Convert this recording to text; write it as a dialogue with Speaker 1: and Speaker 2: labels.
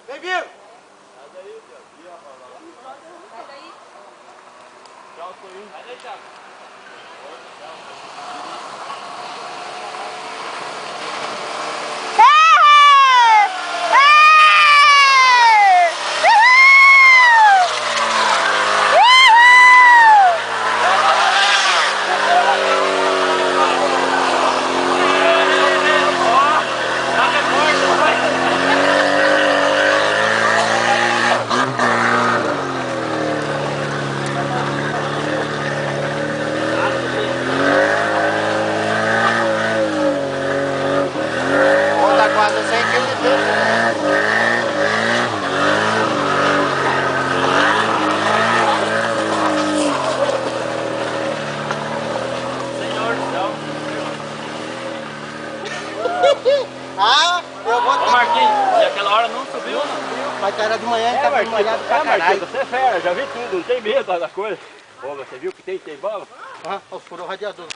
Speaker 1: Vem, Biro!
Speaker 2: Sai daí, Thiago.
Speaker 3: Sai daí.
Speaker 2: Tchau, Torinho. Sai daí, Thiago.
Speaker 1: Quase 100 kg de peso.
Speaker 2: Senhor do céu.
Speaker 1: Ah, eu vou ter.
Speaker 2: Ô Marquinhos, e aquela hora não subiu? Não subiu.
Speaker 1: Mas era de manhã, ele tava molhado pra caralho.
Speaker 2: Você é fera, já vi tudo, não tem medo das coisas. Ô, você viu que tem bola?
Speaker 1: Ah, furou o radiador.